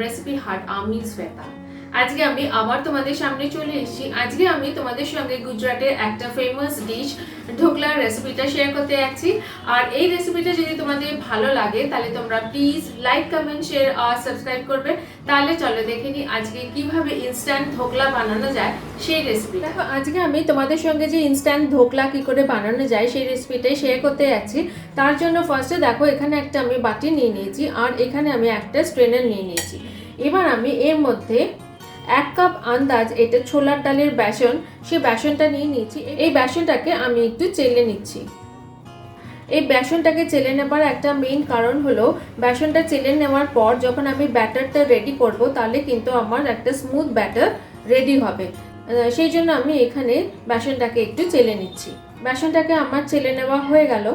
Recipe হাট আমি শ্বেতা। আজকে আমি আবার তোমাদের সামনে চলে এসেছি। আজকে আমি তোমাদের সঙ্গে গুজরাটের একটা ফেমাস ডিশ ঢোকলার রেসিপিটা শেয়ার করতে যাচ্ছি। আর এই রেসিপিটা যদি তোমাদের ভালো লাগে তাহলে তোমরা প্লিজ লাইক, কমেন্ট, শেয়ার আর সাবস্ক্রাইব করবে। তাহলে চলো দেখে নিই আজকে কিভাবে ইনস্ট্যান্ট ধোকলা বানানো যায় সেই রেসিপি। দেখো আজকে আমি তোমাদের সঙ্গে যে ইনস্ট্যান্ট ধোকলা কি করে বানানো যায় সেই রেসিপিটাই শেয়ার করতে যাচ্ছি। তার জন্য ফার্স্টে দেখো এখানে একটা আমি বাটি নিয়ে নিয়েছি আর এখানে আমি একটা স্ট্রেনার নিয়ে নিয়েছি। এবার আমি এর মধ্যে 1 কাপ আন্দাজ এটা ছোলার ডালের বেসন, সেই বেসনটা নিয়ে নিয়েছি। এই বেসনটাকে আমি একটু চেলে নিচ্ছি। এই বেসনটাকে চেলে নেবার একটা মেইন কারণ হলো বেসনটা চেলে নেওয়ার পর যখন আমি ব্যাটারটা রেডি করব তাহলে কিন্তু আমার একটা স্মুথ ব্যাটার রেডি হবে। সেই জন্য আমি এখানে বেসনটাকে একটু চেলে নিচ্ছি। বেসনটাকে আমার চেলে নেওয়া হয়ে গেল।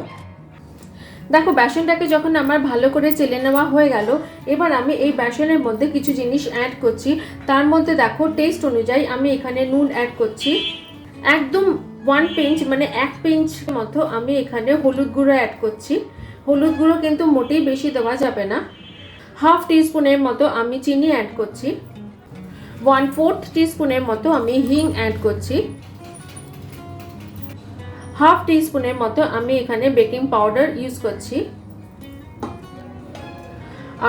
দেখো বেসনটাকে যখন আমার ভালো করে চেলে নেওয়া হয়ে গেল, এবার আমি এই বেসনের মধ্যে কিছু জিনিস অ্যাড করছি। তার মধ্যে দেখো টেস্ট অনুযায়ী আমি এখানে নুন অ্যাড করছি। একদম 1 পিঞ্চ মানে 1 পিঞ্চ মতো আমি এখানে হলুদ গুঁড়ো অ্যাড করছি। হলুদ গুঁড়ো কিন্তু মোটেই বেশি দেওয়া যাবে না। 1/2 টিস্পুনের মতো আমি চিনি অ্যাড করছি। 1/4 টিস্পুনের মতো আমি হিং অ্যাড করছি। 1/2 টিস্পুনের মতো আমি এখানে বেকিং পাউডার ইউজ করছি।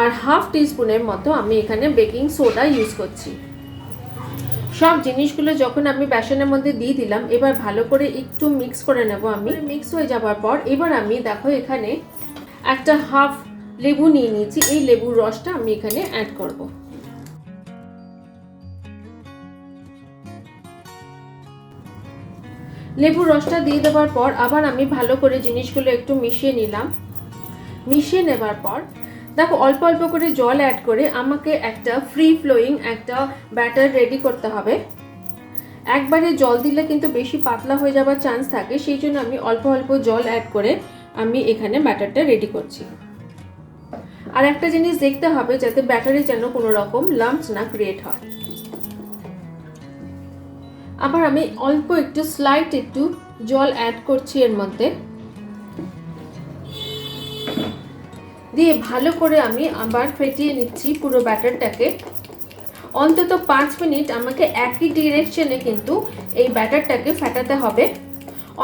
আর 1/2 টিস্পুনের মতো আমি এখানে বেকিং সোডা ইউজ করছি। সব জিনিসগুলো যখন আমি বেসনের মধ্যে দিয়ে দিলাম, এবার ভালো করে একটু মিক্স করে নেব। আমি মিক্স হয়ে যাওয়ার পর এবার আমি দেখো এখানে একটা 1/2 লেবু নিয়ে নিয়েছি। এই লেবুর রসটা আমি এখানে অ্যাড করব। লেবুর রসটা দিয়ে দেওয়ার পর আবার আমি ভালো করে জিনিসগুলো একটু মিশিয়ে নিলাম। মিশিয়ে নেবার পর দেখো অল্প অল্প করে জল অ্যাড করে আমাকে একটা ফ্রি ফ্লোয়িং একটা ব্যাটার রেডি করতে হবে। একবারে জল দিলে কিন্তু বেশি পাতলা হয়ে যাওয়ার চান্স থাকে, সেই জন্য আমি অল্প অল্প জল অ্যাড করে আমি এখানে ব্যাটারটা রেডি করছি। আর একটা জিনিস দেখতে হবে যাতে ব্যাটারে যেন কোনো রকম লাম্পস না ক্রিয়েট হয়। আবার আমি অল্প একটু স্লাইট একটু জল অ্যাড করছি এর মধ্যে, দিয়ে ভালো করে আমি আবার ফেটিয়ে নিচ্ছি পুরো ব্যাটারটাকে। অন্তত 5 মিনিট আমাকে একই ডিরেকশনে কিন্তু এই ব্যাটারটাকে ফেটাতে হবে।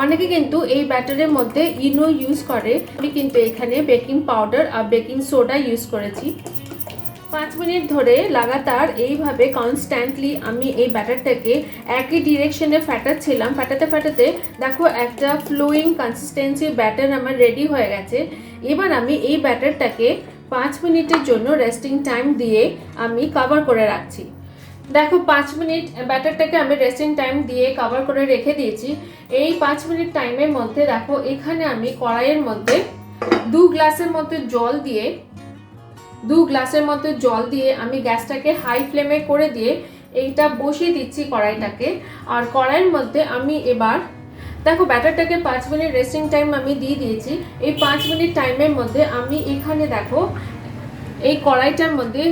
অনেকে কিন্তু এই ব্যাটারের মধ্যে ইনো ইউজ করে, আমি কিন্তু এখানে বেকিং পাউডার আর বেকিং সোডা ইউজ করেছি। 5 মিনিট ধরে লাগাতার এইভাবে কনস্ট্যান্টলি আমি এই ব্যাটারটাকে একই ডিরেকশনে ফেটাচ্ছিলাম। ফেটাতে ফেটাতে দেখো একটা ফ্লোয়িং কনসিস্টেন্সি ব্যাটার আমার রেডি হয়ে গেছে। এবার আমি এই ব্যাটারটাকে 5 মিনিটের জন্য রেস্টিং টাইম দিয়ে আমি কভার করে রাখছি। দেখো 5 মিনিট ব্যাটারটাকে আমি রেস্টিং টাইম দিয়ে কভার করে রেখে দিয়েছি। এই 5 মিনিট টাইমের মধ্যে দেখো এখানে আমি কড়াইয়ের মধ্যে 2 গ্লাসের মতো জল দিয়ে আমি গ্যাসটাকে হাই ফ্লেমে করে দিয়ে এইটা বসিয়ে দিচ্ছি কড়াইটাকে। আর কড়াইয়ের মধ্যে আমি এবার দেখো ব্যাটারটাকে 5 মিনিট রেস্টিং টাইম আমি দিয়ে দিয়েছি। এই 5 মিনিট টাইমের মধ্যে আমি এখানে দেখো এই কড়াইটার মধ্যে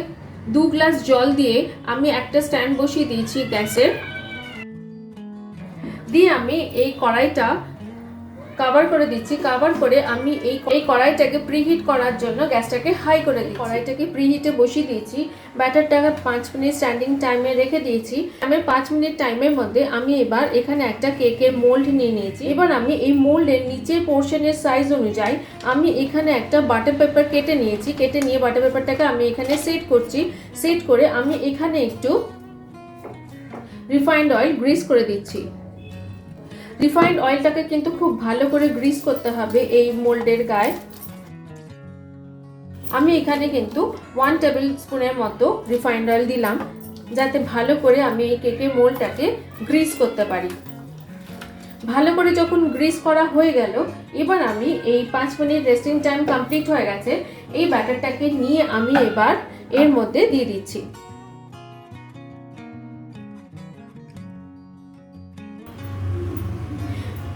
2 গ্লাস জল দিয়ে আমি একটা স্ট্যান্ড বসিয়ে দিয়েছি গ্যাসের। দিয়ে আমি এই কড়াইটা কভার করে দিচ্ছি। কভার করে আমি এই কড়াইটাকে প্রিহিট করার জন্য গ্যাসটাকে হাই করে দিচ্ছি। কড়াইটাকে প্রিহিটে বসিয়ে দিয়েছি। ব্যাটারটাকে 5 মিনিট স্ট্যান্ডিং টাইমে রেখে দিয়েছি। আমি 5 মিনিট টাইমের মধ্যে আমি এবার এখানে একটা কেকের মোল্ড নিয়ে নিয়েছি। এবার আমি এই মোল্ডের নিচের পোর্শনের সাইজ অনুযায়ী আমি এখানে একটা বাটার পেপার কেটে নিয়েছি। কেটে নিয়ে বাটার পেপারটাকে আমি এখানে সেট করছি। সেট করে আমি এখানে একটু রিফাইন্ড অয়েল গ্রিস করে দিচ্ছি। রিফাইন্ড অয়েলটাকে কিন্তু খুব ভালো করে গ্রিস করতে হবে এই মোল্ডের গায়ে। আমি এখানে কিন্তু 1 টেবিল স্পুনের মতো রিফাইন্ড অয়েল দিলাম যাতে ভালো করে আমি এই কেকের মোল্ডটাকে গ্রিস করতে পারি। ভালো করে যখন গ্রিস করা হয়ে গেল, এবার আমি এই 5 মিনিট রেস্টিং টাইম কমপ্লিট হয়ে গেছে। এই ব্যাটারটাকে নিয়ে আমি এবার এর মধ্যে দিয়ে দিচ্ছি।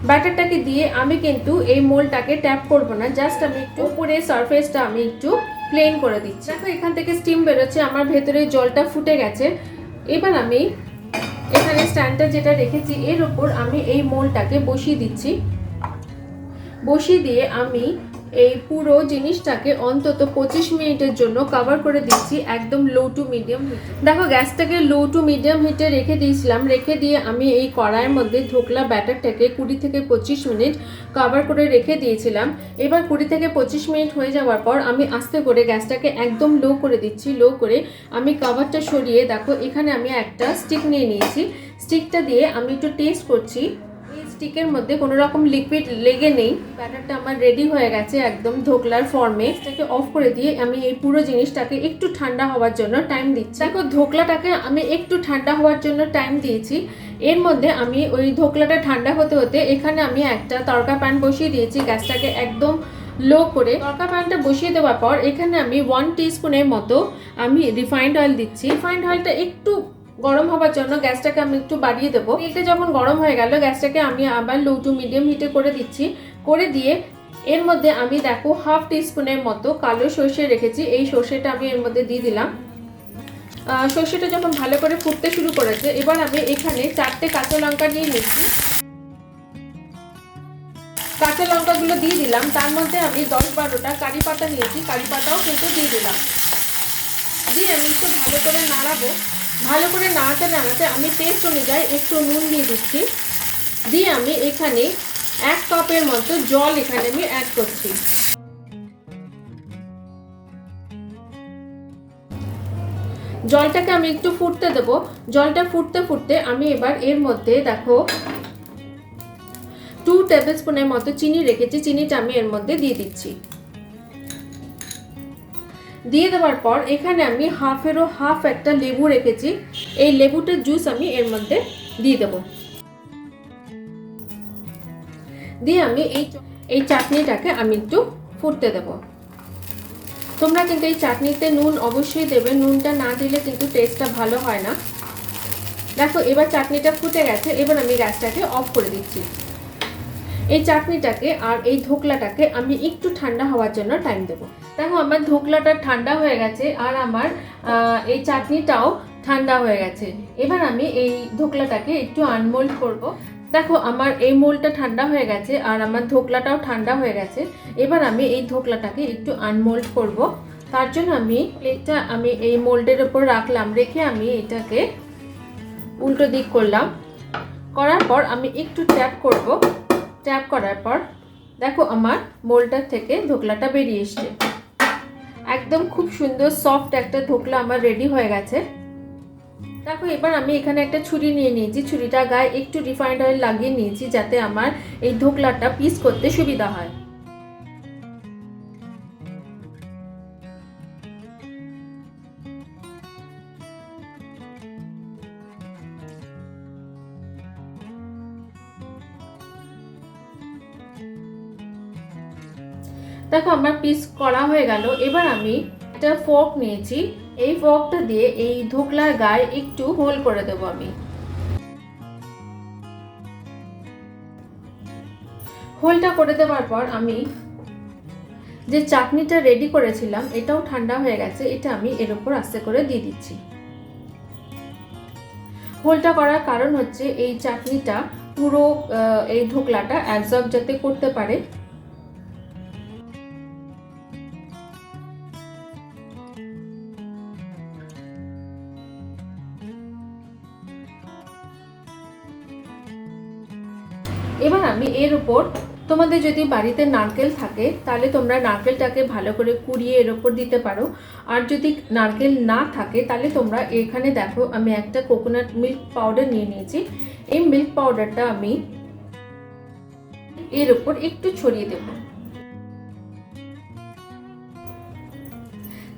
ব্যাটারটাকে দিয়ে আমি কিন্তু এই মোল্ডটাকে ট্যাপ করব না, জাস্ট আমি একটু উপরে সারফেসটা আমি একটু প্লেন করে দিচ্ছি। দেখো এখান থেকে স্টিম বেরোচ্ছে, আমার ভেতরে জলটা ফুটে গেছে। এবার আমি এখানে স্ট্যান্ডটা যেটা রেখেছি এর উপর আমি এই মোলটাকে বসিয়ে দিচ্ছি। বসিয়ে দিয়ে আমি এই পুরো জিনিসটাকে অন্তত 25 মিনিটের জন্য কভার করে দিচ্ছি, একদম লো টু মিডিয়াম হিটে। দেখো গ্যাসটাকে লো টু মিডিয়াম হিটে রেখে দিয়েছিলাম। রেখে দিয়ে আমি এই কড়াইয়ের মধ্যে ধোকলা ব্যাটারটাকে 20 থেকে 25 মিনিট কভার করে রেখে দিয়েছিলাম। এবার 20 থেকে 25 মিনিট হয়ে যাওয়ার পর আমি আস্তে করে গ্যাসটাকে একদম লো করে দিচ্ছি। লো করে আমি কভারটা সরিয়ে দেখো এখানে আমি একটা স্টিক নিয়ে নিয়েছি। স্টিকটা দিয়ে আমি একটু টেস্ট করছি। স্টিকের মধ্যে কোনো রকম লিকুইড লেগে নেই। ব্যাটারটা আমার রেডি হয়ে গেছে একদম ধোকলার ফর্মে। এটাকে অফ করে দিয়ে আমি এই পুরো জিনিসটাকে একটু ঠান্ডা হওয়ার জন্য টাইম দিচ্ছি। দেখো ধোকলাটাকে আমি একটু ঠান্ডা হওয়ার জন্য টাইম দিয়েছি। এর মধ্যে আমি ওই ধোকলাটা ঠান্ডা হতে হতে এখানে আমি একটা তড়কা প্যান বসিয়ে দিয়েছি। গ্যাসটাকে একদম লো করে তড়কা প্যানটা বসিয়ে দেওয়ার পর এখানে আমি 1 টিস্পুনের মতো আমি রিফাইন্ড অয়েল দিচ্ছি। রিফাইন্ড অয়েলটা একটু গরম হওয়ার জন্য গ্যাসটাকে আমি একটু বাড়িয়ে দেবো। তেলটা যখন গরম হয়ে গেল গ্যাসটাকে আমি আবার লো টু মিডিয়াম হিটে করে দিচ্ছি। করে দিয়ে এর মধ্যে আমি দেখো 1/2 টিস্পুনের মতো কালো সর্ষে রেখেছি, এই সর্ষেটা আমি এর মধ্যে দিয়ে দিলাম। সর্ষেটা যখন ভালো করে ফুটতে শুরু করেছে এবার আমি এখানে 4টে কাঁচা লঙ্কা নিয়ে নিচ্ছি। কাঁচা লঙ্কাগুলো দিয়ে দিলাম। তার মধ্যে আমি 10-12টা কারি পাতা নিয়েছি, কারি পাতাও কিন্তু দিয়ে দিলাম। দিয়ে আমি একটু ভালো করে নাড়াবো। ভালো করে নাড়াতে নাড়াতে আমি টেস্ট অনুযায়ী একটু নুন দিয়ে দিচ্ছি। দিয়ে আমি এখানে 1 কাপের মতো জল এখানে আমি অ্যাড করছি। জলটাকে আমি একটু ফুটতে দেবো। জলটা ফুটতে ফুটতে আমি এবার এর মধ্যে দেখো 2 টেবিলস্পুনের মতো চিনি রেখেছি, চিনিটা আমি এর মধ্যে দিয়ে দিচ্ছি। দিয়ে দেওয়ার পর এখানে আমি হাফেরও হাফ একটা লেবু রেখেছি, এই লেবুটার জুস আমি এর মধ্যে দিয়ে দেব। দিয়ে আমি এই চাটনিটাকে আমি একটু ফুটতে দেব। তোমরা কিন্তু এই চাটনিতে নুন অবশ্যই দেবে, নুনটা না দিলে কিন্তু টেস্টটা ভালো হয় না। দেখো এবার চাটনিটা ফুটে গেছে, এবার আমি গ্যাসটাকে অফ করে দিচ্ছি। এই চাটনিটাকে আর এই ধোকলাটাকে আমি একটু ঠান্ডা হওয়ার জন্য টাইম দেবো। দেখো আমার ধোকলাটা ঠান্ডা হয়ে গেছে আর আমার এই চাটনিটাও ঠান্ডা হয়ে গেছে। এবার আমি এই ধোকলাটাকে একটু আনমোল্ড করব। দেখো আমার এই মোল্ডটা ঠান্ডা হয়ে গেছে আর আমার ধোকলাটাও ঠান্ডা হয়ে গেছে। এবার আমি এই ধোকলাটাকে একটু আনমোল্ড করব। তার জন্য আমি প্লেটটা আমি এই মোল্ডের উপর রাখলাম, রেখে আমি এটাকে উল্টো দিক করলাম। করার পর আমি একটু ট্যাপ করব। ট্যাপ করার পর দেখো আমার মোল্ডটার থেকে ধোকলাটা বেরিয়ে এসছে। একদম খুব সুন্দর সফট একটা ধোকলা আমার রেডি হয়ে গেছে। দেখো এবার আমি এখানে একটা ছুরি নিয়ে নিয়েছি, ছুরিটা গায়ে একটু রিফাইন্ড অয়েল লাগিয়ে নিয়েছি যাতে আমার এই ধোকলাটা পিস করতে সুবিধা হয়। দেখো আমার পিস করা হয়ে গেল। এবার আমি একটা ফর্ক নিয়েছি, এই ফর্কটা দিয়ে এই ধোকলার গায়ে একটু হোল করে দেবো। আমি হোলটা করে দেওয়ার পর আমি যে চাটনিটা রেডি করেছিলাম এটাও ঠান্ডা হয়ে গেছে, এটা আমি এর উপর আস্তে করে দিয়ে দিচ্ছি। হোলটা করার কারণ হচ্ছে এই চাটনিটা পুরো এই ধোকলাটা অ্যাবজর্ব যাতে করতে পারে। এবার আমি এর উপর, তোমাদের যদি বাড়িতে নারকেল থাকে তাহলে তোমরা নারকেলটাকে ভালো করে কুড়িয়ে এর উপর দিতে পারো। আর যদি নারকেল না থাকে তাহলে তোমরা এখানে দেখো আমি একটা কোকোনাট মিল্ক পাউডার নিয়ে নিয়েছি, এই মিল্ক পাউডারটা আমি এর উপর একটু ছড়িয়ে দেব।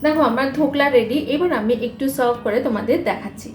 দেখো আমার ধোকলা রেডি। এবার আমি একটু সার্ভ করে তোমাদের দেখাচ্ছি।